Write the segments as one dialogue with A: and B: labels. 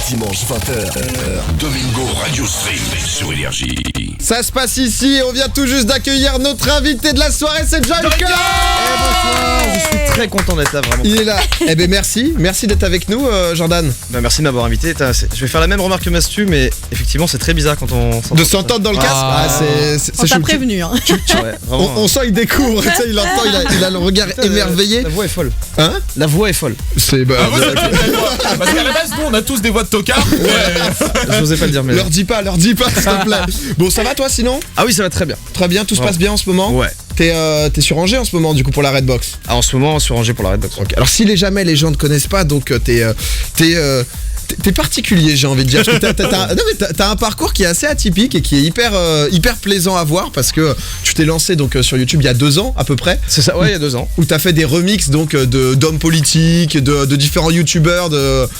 A: dimanche 20h.
B: Domingo Radio Stream sur Énergie.
C: Ça se passe ici et on vient tout juste d'accueillir notre invité de la soirée, c'est Joyka.
D: Bonsoir, je suis très content d'être là vraiment.
C: Il est là. Eh ben merci d'être avec nous, Jordan.
D: Bah, merci de m'avoir invité. Je vais faire la même remarque que Mastu, mais effectivement c'est très bizarre quand on s'entend.
C: De s'entendre dans le casque.
E: On t'a prévenu. Hein.
D: Ouais, vraiment,
C: on sent qu'il découvre, tu sais, il entend, il a le regard émerveillé.
D: La voix est folle.
C: Hein?
D: La voix est folle.
C: C'est
F: Parce qu'à la base, nous on a tous des voix de tocard.
D: Je n'osais pas le dire, mais.
C: Leur dis pas, s'il te plaît. Bon, ça va toi sinon?
D: Ah oui, ça va très bien.
C: Très bien, tout se passe bien en ce moment?
D: Ouais.
C: T'es sur Angers en ce moment du coup pour la Redbox?
D: Ah, en ce moment, sur Angers pour la Redbox.
C: Okay. Alors si jamais les gens ne connaissent pas, donc t'es particulier, j'ai envie de dire. Parce que t'as un parcours qui est assez atypique et qui est hyper plaisant à voir parce que tu t'es lancé donc sur YouTube il y a 2 ans à peu près.
D: C'est ça, ouais, il y a 2 ans.
C: Où t'as fait des remixes donc d'hommes politiques, de différents youtubeurs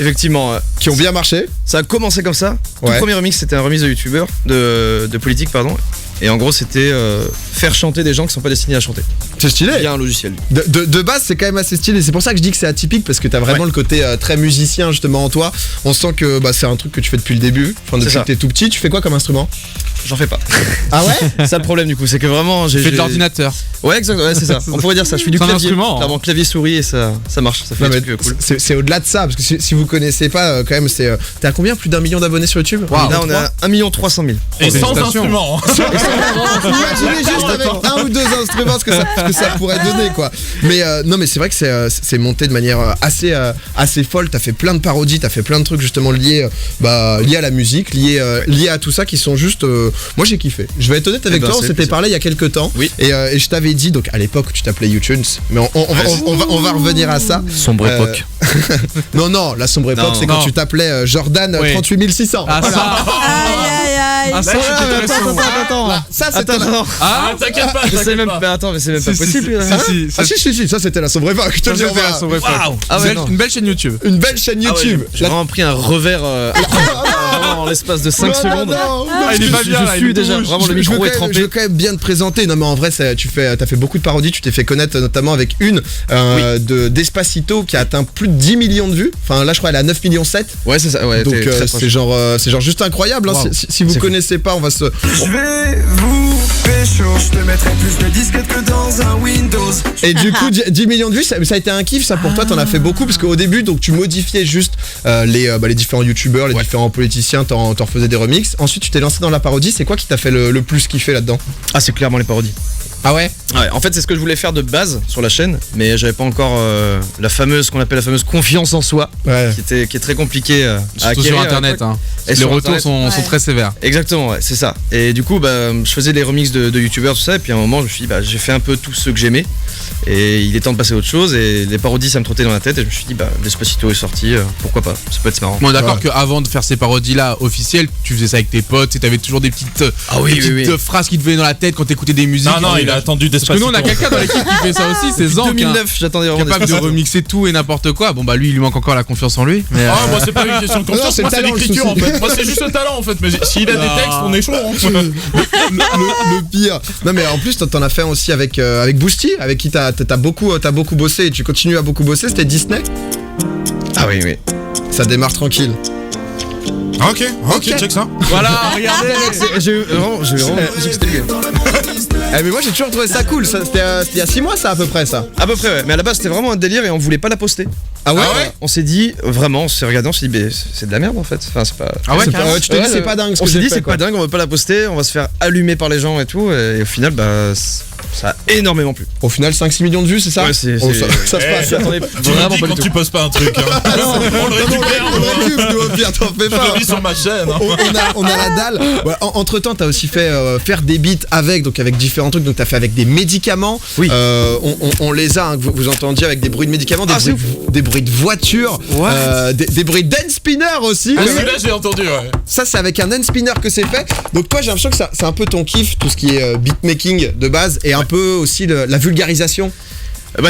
D: Effectivement,
C: qui ont bien marché.
D: Ça a commencé comme ça.
C: Ouais.
D: Tout premier remix, c'était un remix de youtubeurs, de politique, pardon. Et en gros, c'était faire chanter des gens qui sont pas destinés à chanter.
C: C'est stylé.
D: Il y a un logiciel.
C: De base, c'est quand même assez stylé. C'est pour ça que je dis que c'est atypique parce que t'as vraiment le côté très musicien justement en toi. On sent que c'est un truc que tu fais depuis le début. Enfin, depuis que t'es tout petit. Tu fais quoi comme instrument?
D: J'en fais pas.
C: Ah ouais?
D: C'est ça le problème du coup, c'est que vraiment
G: j'ai de l'ordinateur.
D: Ouais, exactement, ouais, c'est ça. On pourrait dire ça. Je fais du clavier. Clairement, clavier souris et ça marche. Ça fait un truc cool.
C: C'est au-delà de ça parce que si vous connaissez pas, quand même, c'est. T'es à combien? Plus d'1 million d'abonnés sur YouTube?
D: Wow. Là, on est à 1 300 000.
F: Et sans instruments.
C: Imaginez juste avec 1 ou 2 instruments ce que ça pourrait donner quoi. Mais non mais c'est vrai que c'est monté de manière assez folle. T'as fait plein de parodies, t'as fait plein de trucs justement liés à la musique, liés à tout ça qui sont juste. Moi j'ai kiffé. Je vais être honnête avec toi, on s'était parlé il y a quelques temps.
D: Oui.
C: Et je t'avais dit donc à l'époque tu t'appelais YouTunes, mais on va revenir à ça.
D: Sombre époque.
C: Non, la sombre époque c'est quand tu t'appelais Jordan 38 600.
G: Ah
C: voilà.
G: ça.
E: Aïe.
G: Ah ça.
C: Attends. Ça c'était.
F: Ah, t'inquiète pas.
D: Je sais même pas. Attends, mais c'est même pas possible.
C: Si, ça c'était la sombre époque. Je te le dis.
D: Ah ouais,
G: une belle chaîne YouTube.
C: Une belle chaîne YouTube.
D: J'ai vraiment pris un revers en l'espace de 5 secondes.
G: Il est pas bien là.
D: Je suis déjà vraiment le micro est trempé.
C: Je veux quand même bien te présenter. Non mais en vrai t'as fait beaucoup de parodies. Tu t'es fait connaître notamment avec une de Despacito qui a atteint plus de 10 millions de vues. Enfin là je crois elle a 9 millions 7.
D: Ouais c'est ça. Ouais.
C: Donc c'est genre juste incroyable.
D: Wow.
C: Si vous connaissez pas, on va se.
H: Je vais vous pécho, je te mettrai plus de disquettes que dans un Windows.
C: Et du coup 10 millions de vues, ça a été un kiff ça pour toi. T'en as fait beaucoup parce qu'au début donc tu modifiais juste les différents youtubeurs, les différents politiciens, t'en refaisais des remixes. Ensuite tu t'es lancé dans la parodie. C'est quoi qui t'a fait le plus kiffer là-dedans?
D: Ah c'est clairement les parodies.
C: Ah ouais?
D: Ouais, en fait c'est ce que je voulais faire de base sur la chaîne, mais j'avais pas encore qu'on appelle la fameuse confiance en soi, qui est très compliquée à
G: surtout
D: acquérir
G: sur internet.
D: Et
G: les retours sont très sévères.
D: Exactement, ouais, c'est ça. Et du coup je faisais des remixes de youtubeurs tout ça, et puis à un moment je me suis dit j'ai fait un peu tout ce que j'aimais et il est temps de passer à autre chose, et les parodies ça me trottait dans la tête et je me suis dit Despacito est sorti, pourquoi pas, ça peut être marrant.
G: Bon d'accord qu'avant de faire ces parodies là officielles, tu faisais ça avec tes potes et t'avais toujours des petites phrases qui te venaient dans la tête quand t'écoutais des musiques.
F: Non, il a attendu Despacito.
G: Parce que nous on a quelqu'un dans l'équipe qui fait ça aussi, c'est Zank.
D: 2009, j'attendais vraiment
G: capable de remixer tout et n'importe quoi. Bon lui il lui manque encore la confiance en lui. Mais
F: moi c'est pas une question de confiance, moi c'est l'écriture en fait. Moi c'est juste le talent en fait, mais s'il a des textes on est chaud.
C: Le pire. Non mais en plus t'en as fait aussi avec Boosty, avec qui t'as beaucoup bossé et tu continues à beaucoup bosser. C'était Disney.
D: Ah oui.
C: Ça démarre tranquille.
F: Ok, check ça.
G: Voilà, regardez.
D: J'ai vraiment c'était lui.
C: Mais moi j'ai toujours trouvé ça cool. C'était il y a 6 mois ça à peu près ça.
D: À peu près ouais. Mais à la base c'était vraiment un délire et on voulait pas la poster.
C: Ah ouais?
D: On s'est dit vraiment, on s'est regardé, on s'est dit c'est de la merde en fait. Enfin c'est pas.
G: Ah ouais.
C: Tu t'es dit c'est pas dingue.
D: On s'est dit c'est pas dingue, on va pas la poster, on va se faire allumer par les gens et tout. Et au final ça a énormément plu.
C: Au final 5-6 millions de vues c'est ça?
D: Ouais
C: ça se passe.
F: J'attendais vraiment pas du tout. Tu poses pas un truc. On le récupère.
C: Au pire t'en fais pas.
F: Je vis sur ma chaîne.
C: On a la dalle. Entre temps t'as aussi fait faire des beats avec différents trucs. Donc t'as fait avec des médicaments.
D: Oui.
C: On les a, que vous entendiez avec des bruits de médicaments, des bruits de voiture, des bruits d'end spinner aussi.
F: Celui-là j'ai entendu
C: Ça c'est avec un end spinner que c'est fait. Donc toi j'ai l'impression que c'est un peu ton kiff, tout ce qui est beatmaking de base et un peu aussi la vulgarisation.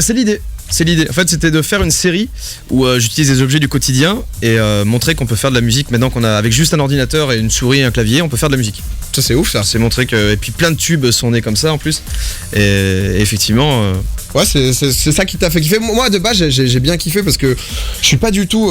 D: C'est l'idée. En fait, c'était de faire une série où j'utilise des objets du quotidien et montrer qu'on peut faire de la musique maintenant qu'on a avec juste un ordinateur et une souris et un clavier, on peut faire de la musique.
C: Ça c'est ouf ça.
D: C'est montrer que et puis plein de tubes sont nés comme ça en plus. Et effectivement
C: Ouais, c'est ça qui t'a fait kiffer. Moi, de base, j'ai bien kiffé parce que je suis pas du tout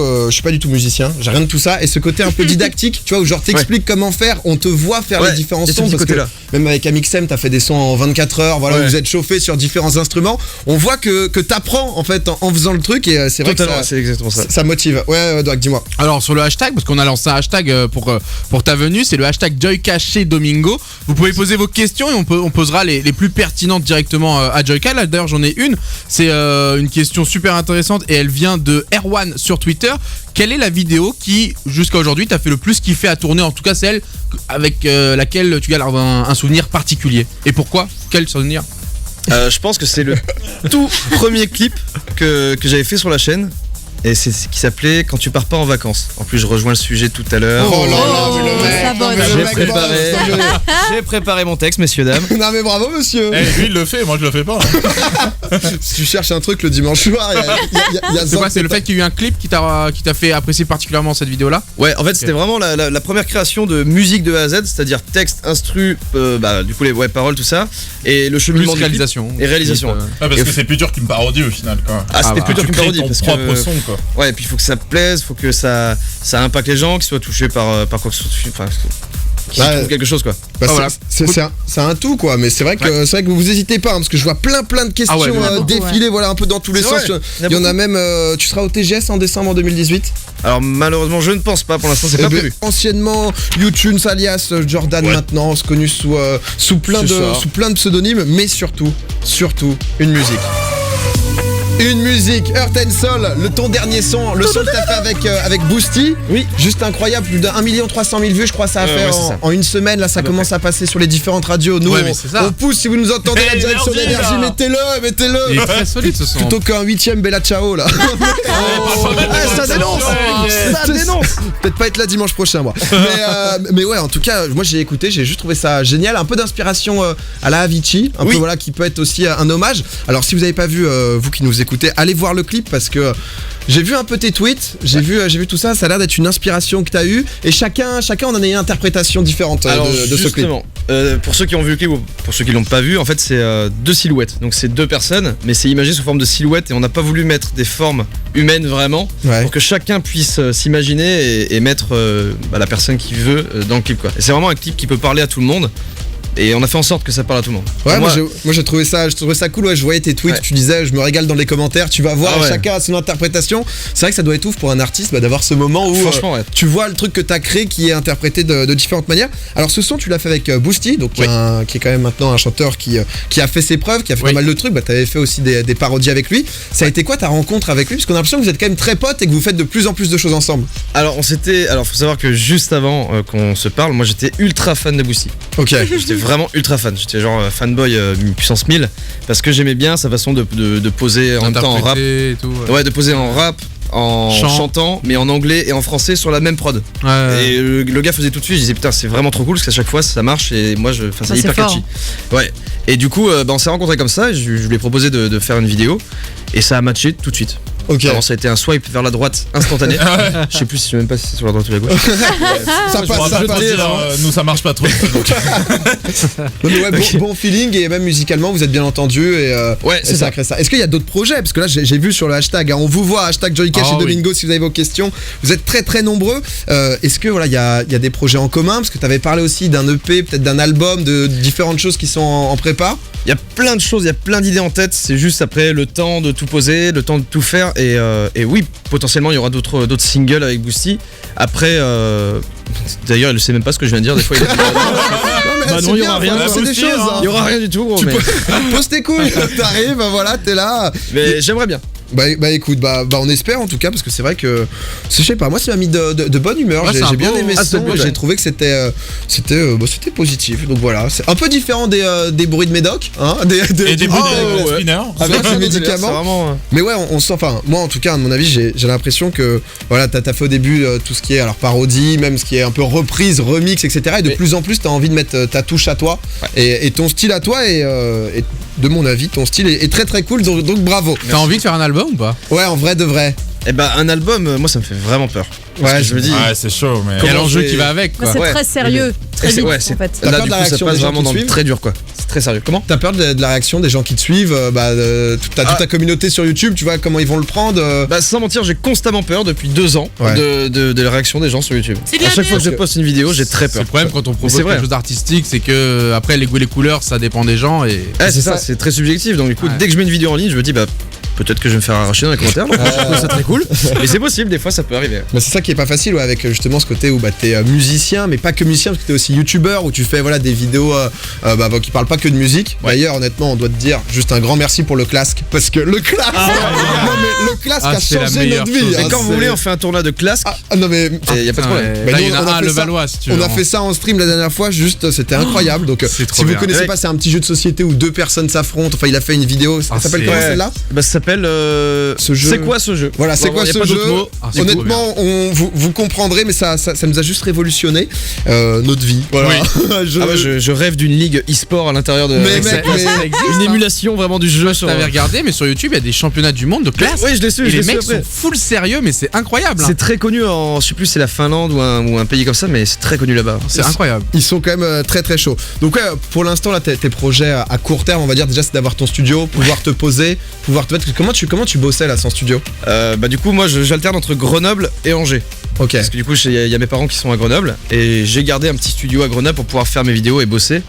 C: musicien. J'ai rien de tout ça. Et ce côté un peu dictique, tu vois, où genre t'expliques comment faire, on te voit faire les différents sons. Parce que même avec Amixem, t'as fait des sons en 24 heures. Voilà, où vous êtes chauffé sur différents instruments. On voit que t'apprends en fait en faisant le truc et c'est vrai que
D: c'est exactement ça.
C: Ça motive. Ouais, Doc, dis-moi.
G: Alors sur le hashtag, parce qu'on a lancé un hashtag pour ta venue, c'est le hashtag Joyka chez Domingo. Vous pouvez poser vos questions et on posera les plus pertinentes directement à Joyka. Là d'ailleurs j'en ai une. C'est une question super intéressante et elle vient de Erwan sur Twitter. Quelle est la vidéo qui jusqu'à aujourd'hui t'a fait le plus kiffer à tourner? En tout cas celle avec laquelle tu gardes un souvenir particulier. Et pourquoi? Quel souvenir?
D: Je pense que c'est le tout premier clip que j'avais fait sur la chaîne. Et c'est ce qui s'appelait Quand tu pars pas en vacances. En plus, je rejoins le sujet tout à l'heure.
C: Oh là là,
D: j'ai préparé mon texte, messieurs, dames.
C: Non mais bravo, monsieur.
F: Lui, il le fait, moi je le fais pas.
C: Si tu cherches un truc le dimanche soir, il y a
G: c'est quoi? C'est le fait qu'il y ait eu un clip qui t'a fait apprécier particulièrement cette vidéo-là?
D: Ouais, en fait, c'était vraiment la première création de musique de A à Z, c'est-à-dire texte, instru, du coup les paroles, tout ça, et le cheminement
G: plus réalisation.
D: Et réalisation.
F: Parce que c'est plus dur qu'une parodie au final, quoi.
D: Ah, c'était plus dur qu'une parodie parce que
F: propre son, quoi.
D: Ouais, et puis il faut que ça plaise, faut que ça impacte les gens, qu'ils soient touchés par quoi que ce soit, enfin, qu'ils trouvent quelque chose, quoi.
C: Bah, c'est un tout, quoi, mais c'est vrai que vous hésitez pas, hein, parce que je vois plein de questions défiler, voilà, un peu dans tous les sens. Il y en a même. Tu seras au TGS en décembre 2018?
D: Alors malheureusement je ne pense pas, pour l'instant c'est pas prévu.
C: Anciennement YouTunes alias Jordan, maintenant connu sous plein de pseudonymes, mais surtout une musique. Une musique, Earth and Soul, ton dernier son, le son que t'as fait avec Boosty.
D: Oui.
C: Juste incroyable, plus d'1 300 000 vues, je crois ça a fait en une semaine. Là, ça commence à passer sur les différentes radios. Nous, on pousse, si vous nous entendez, la direction d'énergie, mettez-le.
G: Il est très solide ce son.
C: Plutôt qu'un 8ème Bella Ciao, là. Ça dénonce. Peut-être pas être là dimanche prochain, moi. Mais ouais, en tout cas, moi j'ai écouté, j'ai juste trouvé ça génial. Un peu d'inspiration à la Avicii, un peu voilà, qui peut être aussi un hommage. Alors, si vous n'avez pas vu, vous qui nous écoutez, allez voir le clip parce que j'ai vu un peu tes tweets, j'ai vu tout ça, ça a l'air d'être une inspiration que t'as eue et chacun on en a une interprétation différente de ce clip.
D: Pour ceux qui ont vu le clip ou pour ceux qui l'ont pas vu, en fait c'est deux silhouettes, donc c'est deux personnes, mais c'est imagé sous forme de silhouette et on n'a pas voulu mettre des formes humaines vraiment pour que chacun puisse s'imaginer et mettre la personne qui veut dans le clip, quoi. Et c'est vraiment un clip qui peut parler à tout le monde. Et on a fait en sorte que ça parle à tout le monde.
C: Ouais, moi j'ai trouvé ça cool. Ouais, je voyais tes tweets, tu disais, je me régale dans les commentaires. Tu vas voir, chacun a son interprétation. C'est vrai que ça doit être ouf pour un artiste d'avoir ce moment où tu vois le truc que t'as créé qui est interprété de différentes manières. Alors ce son, tu l'as fait avec Boosty, donc qui est quand même maintenant un chanteur qui a fait ses preuves, qui a fait pas mal de trucs. T'avais fait aussi des parodies avec lui. Ça a été quoi ta rencontre avec lui? Parce qu'on a l'impression que vous êtes quand même très potes et que vous faites de plus en plus de choses ensemble.
D: Alors faut savoir que juste avant qu'on se parle, moi j'étais ultra fan de Boosty.
C: Ok.
D: J'étais vraiment ultra fan, j'étais genre fanboy puissance 1000 parce que j'aimais bien sa façon de poser en même temps en rap
G: et tout,
D: de poser en rap, en chantant, mais en anglais et en français sur la même prod. Et le gars faisait tout de suite, je disais putain c'est vraiment trop cool parce qu'à chaque fois ça marche et moi c'est hyper catchy. Ouais. Et du coup on s'est rencontrés comme ça et je lui ai proposé de faire une vidéo et ça a matché tout de suite.
C: Ok.
D: Alors ça a été un swipe vers la droite instantané. Je sais même pas si c'est sur la droite ou la gauche.
C: Ça passe.
F: Nous ça marche pas trop.
C: Bon feeling et même musicalement vous êtes bien entendus et
D: c'est
C: ça crée ça. Est-ce qu'il y a d'autres projets? Parce que là j'ai vu sur le hashtag, on vous voit, hashtag Joyka chez Domingo si vous avez vos questions. Vous êtes très nombreux. Est-ce que il y a des projets en commun? Parce que tu avais parlé aussi d'un EP, peut-être d'un album, de différentes choses qui sont en prépa.
D: Il y a plein de choses, il y a plein d'idées en tête, c'est juste après le temps de tout poser, le temps de tout faire et oui, potentiellement il y aura d'autres singles avec Boosty. Après, d'ailleurs il ne sait même pas ce que je viens de dire, des fois il est
C: non, il y aura rien. C'est des choses.
D: Il y aura rien du tout.
C: Pose tes couilles, t'arrives, voilà, t'es là.
D: Mais j'aimerais bien.
C: Bah écoute, on espère en tout cas parce que c'est vrai que je sais pas, moi ça m'a mis de bonne humeur. J'ai bien aimé ce son, j'ai trouvé que c'était positif. Donc voilà, c'est un peu différent des bruits de Médoc, hein,
F: des bruits de spinner
C: avec les médicaments.
D: Vraiment...
C: Mais ouais, on sent. Enfin, moi en tout cas, à mon avis, j'ai l'impression que voilà, t'as fait au début tout ce qui est alors parodie, même ce qui est un peu reprise, remix, etc. Et de plus en plus, t'as envie de mettre ta touche à toi et ton style à toi et de mon avis, ton style est très cool. Donc bravo.
G: T'as envie de faire un album ou pas?
C: Ouais, en vrai de vrai.
D: Eh bah un album, moi ça me fait vraiment peur. Parce
C: Ouais,
D: que je me dis.
F: Ouais, c'est chaud, mais.
G: Il y a l'enjeu
D: j'ai-
G: qui va avec quoi.
E: C'est
D: Ouais.
E: très sérieux, très vite
D: ouais,
E: en fait.
C: T'as
D: Là
C: peur
D: du
C: de la
D: coup ça
C: réaction
D: passe
C: des gens
D: vraiment
C: qui
D: dans
C: te
D: le
C: suivent
D: très dur quoi. C'est très sérieux. Comment?
C: T'as peur de la réaction des gens qui te suivent, t'as toute ta communauté sur YouTube, tu vois comment ils vont le prendre.
D: Bah sans mentir, j'ai constamment peur depuis 2 ans
C: Ouais.
D: de la réaction des gens sur YouTube.
E: C'est de
D: À
E: la
D: chaque fois que je
C: merde.
D: poste une vidéo, j'ai très
G: C'est
D: peur.
G: le problème quand on propose
D: c'est vrai.
G: quelque chose d'artistique, c'est que après les goûts et les couleurs, ça dépend des gens et.
D: Ah, c'est
C: ça.
D: ça, c'est très subjectif. Donc du coup,
G: Ouais.
D: dès que je mets une vidéo en ligne, je me dis bah peut-être que je vais me faire arracher dans les commentaires. Donc, je trouve ça très cool. Mais c'est possible, des fois ça peut arriver.
C: Mais c'est ça qui est pas facile, ouais, avec justement ce côté où bah, t'es musicien, mais pas que musicien, parce que t'es aussi youtubeur, où tu fais voilà, des vidéos qui parlent pas que de musique.
D: Ouais.
C: D'ailleurs, honnêtement, on doit te dire juste un grand merci pour le Clask, parce que le Clask, non mais le Clask
G: Ah,
C: a
G: c'est la
C: changé
G: meilleure
C: notre vie.
G: chose.
C: hein,
D: Et quand vous
C: c'est-
D: voulez, on fait un tournoi de classe.
C: Ah non mais
D: Et y a pas de problème.
C: Mais
G: Là,
C: nous,
G: il y en
C: on
G: a
C: a
G: un à
C: fait ça.
G: Levallois si tu veux.
C: On a fait ça en stream la dernière fois, juste c'était incroyable. Donc
G: c'est trop
C: si vous
G: bien.
C: connaissez
D: Ouais.
C: pas, c'est un petit jeu de société où 2 personnes s'affrontent. Enfin, il a fait une vidéo. Ça
G: Ah,
C: s'appelle
G: c'est-
C: comment
D: Ouais.
C: celle-là?
D: Bah ça s'appelle.
C: Ce jeu.
D: C'est quoi ce jeu?
C: Voilà, c'est
D: Bon,
C: quoi
D: y a
C: ce
D: pas
C: jeu?
D: d'autre mot.
G: Ah, c'est trop
C: Honnêtement, vous comprendrez, mais ça nous a juste révolutionné notre vie. Voilà. Je-
D: Ah bah, je rêve d'une ligue e-sport à l'intérieur de.
C: Mais
G: Ça-
C: mec,
G: ça
C: mais-
G: existe,
D: Une
G: hein.
D: émulation vraiment du jeu sur.
G: T'avais regardé, mais sur YouTube, il y a des championnats du monde de classe.
D: Oui, je l'ai su.
G: Et
D: je
G: les
D: l'ai su
G: mecs
D: après.
G: sont full sérieux, mais c'est incroyable. hein.
D: C'est très connu en. Je sais plus, c'est la Finlande ou un pays comme ça, mais c'est très connu là-bas.
G: C'est incroyable.
C: Ils sont quand même très très chauds. Donc ouais, pour l'instant là, tes projets à court terme, on va dire déjà, c'est d'avoir ton studio, pouvoir te poser, pouvoir te mettre. Comment tu bossais là sans studio?
D: Bah du coup, moi, j'alterne entre Grenoble et Angers.
C: Ok.
D: Parce que du coup, il y a mes parents qui sont à Grenoble et j'ai gardé un petit studio à Grenoble pour pouvoir faire mes vidéos et bosser.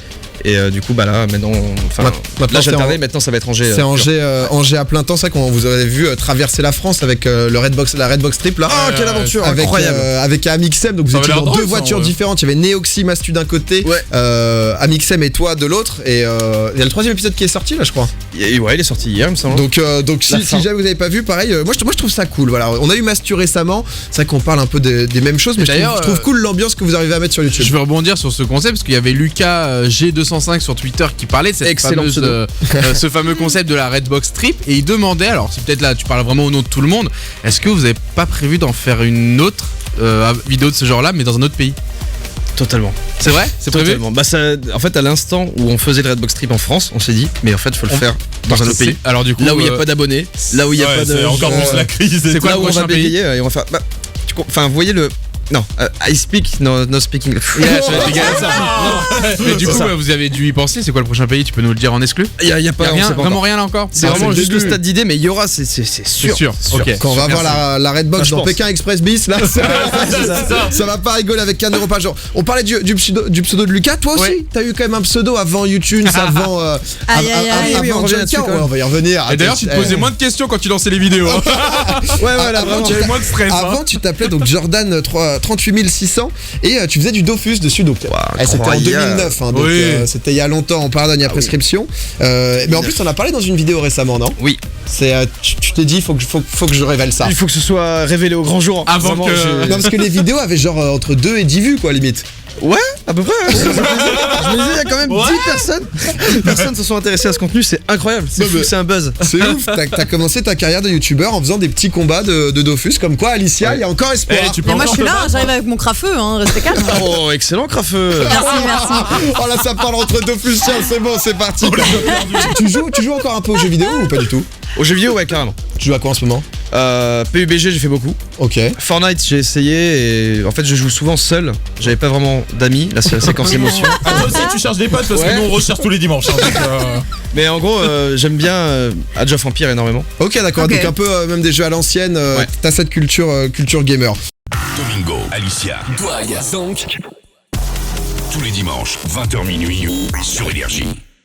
D: Et du coup, bah là, maintenant, enfin,
C: Maintenant,
D: là
C: c'est
D: j'alternais,
C: en-
D: maintenant ça va être Angers.
C: C'est Angers à plein temps, ça qu'on vous avez vu traverser la France avec la Redbox Trip là.
D: Oh, quelle aventure
C: Avec,
D: incroyable.
C: avec Amixem, donc vous
F: Ça
C: étiez
F: avait
C: dans
F: l'air
C: deux
F: drôle, ça,
C: voitures
F: ouais.
C: différentes. Il y avait Neoxy Mastu d'un côté,
D: Ouais.
C: Amixem et toi de l'autre. Et il y a le 3e épisode qui est sorti là, je crois.
D: Ouais, il est sorti hier, il me semble.
C: Donc
D: La
C: si
D: fin.
C: jamais vous n'avez pas vu, pareil, moi je trouve ça cool. Voilà, on a eu Mastu récemment. C'est vrai qu'on parle un peu des mêmes choses, mais je
G: D'ailleurs,
C: trouve cool l'ambiance que vous arrivez à mettre sur YouTube.
G: Je veux rebondir sur ce concept parce qu'il y avait Lucas G205 sur Twitter qui parlait de cette
D: Excellent
G: fameuse,
D: pseudo.
G: ce fameux concept de la Redbox Trip et il demandait, alors si peut-être là tu parles vraiment au nom de tout le monde, est-ce que vous avez pas prévu d'en faire une autre vidéo de ce genre là mais dans un autre pays?
D: Totalement.
G: C'est vrai? C'est prévu?
D: Totalement. Bah ça, en fait, à l'instant où on faisait le Redbox Trip en France, on s'est dit, mais en fait, il faut le faire dans un autre pays.
G: Alors du coup,
D: Là où il n'y a pas d'abonnés, là où il n'y a
F: Ouais,
D: pas de.
F: c'est encore plus la crise.
G: c'est quoi
D: là
G: le
D: où on
G: prochain
D: va
G: pays?
D: bégayer et on va faire. Bah, enfin, vous voyez le. Non, I speak, no speaking.
G: Yeah, ça va être égal à ça. Mais du
D: C'est
G: coup,
D: ça.
G: vous avez dû y penser. C'est quoi le prochain pays? Tu peux nous le dire en exclu?
D: Il y a
G: Y
D: pas,
G: a
D: on
G: rien,
D: sait pas
G: vraiment
D: encore.
G: rien là encore.
D: C'est
C: Ah,
D: vraiment
C: c'est le
D: juste le
C: début.
D: stade d'idées, mais il y aura, c'est
G: C'est
D: sûr.
G: sûr. Ok.
C: Quand on va voir la Redbox
D: Ah, je
C: dans
D: pense.
C: Pékin Express bis, là, ça va pas rigoler avec 1 euro par jour. On parlait du pseudo de Lucas. Toi aussi,
G: Ouais.
C: t'as eu quand même un pseudo avant YouTube, avant.
E: Aïe, aïe, aïe.
D: Oui, on
C: avant
D: revient
C: Joker.
D: là-dessus, quand
C: Ouais,
D: même.
C: on va y revenir.
G: Et d'ailleurs, tu te posais moins de questions quand tu lançais les vidéos. hein.
D: Ouais, voilà,
C: Avant,
D: vraiment.
C: tu
G: J'avais moins de stress. hein.
C: Avant, tu t'appelais donc Jordan 38600 et tu faisais du Dofus dessus. Donc, c'était en
D: incroyable.
C: 2009, hein, donc
G: Oui.
C: c'était il y a longtemps. On pardonne, il y a prescription. Mais en plus, on en a parlé dans une vidéo récemment, non?
D: Oui.
C: C'est, tu t'es dit, faut que je révèle ça.
D: Il faut que ce soit révélé au grand jour.
G: Avant
D: Vraiment,
G: que-
D: j'ai-
C: Non, parce que les vidéos avaient genre entre 2 et 10 vues, quoi, limite.
D: Ouais, à peu près. Ouais. Je me disais, il y a quand même 10 personnes se sont intéressées à ce contenu, c'est incroyable. C'est
C: Non,
D: fou,
C: mais-
D: c'est un buzz.
C: C'est ouf, t'as commencé ta carrière de youtubeur en faisant des petits combats de Dofus, comme quoi Alicia, il y a encore espoir.
F: Eh, tu peux
E: Mais moi je
F: encore
E: suis
F: te
E: là,
F: battre,
E: j'arrive avec mon crafeux, hein, restez calme.
D: Oh, excellent, Crafeux.
E: Merci.
C: Oh là, ça parle entre Dofus, tiens, c'est bon, c'est parti. tu joues encore un peu aux jeux vidéo ou pas du tout?
D: Aux jeux vidéo, ouais, carrément.
C: Tu joues à quoi en ce moment?
D: PUBG, j'ai fait beaucoup.
C: Ok.
D: Fortnite, j'ai essayé et en fait, je joue souvent seul. J'avais pas vraiment d'amis. Là, c'est la séquence émotion.
F: Ah, toi aussi, tu cherches des potes parce
D: Ouais.
F: que nous on recherche tous les dimanches. hein, donc,
D: Mais en gros, j'aime bien Age of Empire énormément.
C: Ok, d'accord,
E: Ok.
C: donc un peu même des jeux à l'ancienne,
D: Ouais.
C: t'as cette culture gamer.
B: Domingo, Alicia, Douag, donc. Tous les dimanches, 20h minuit sur Énergie.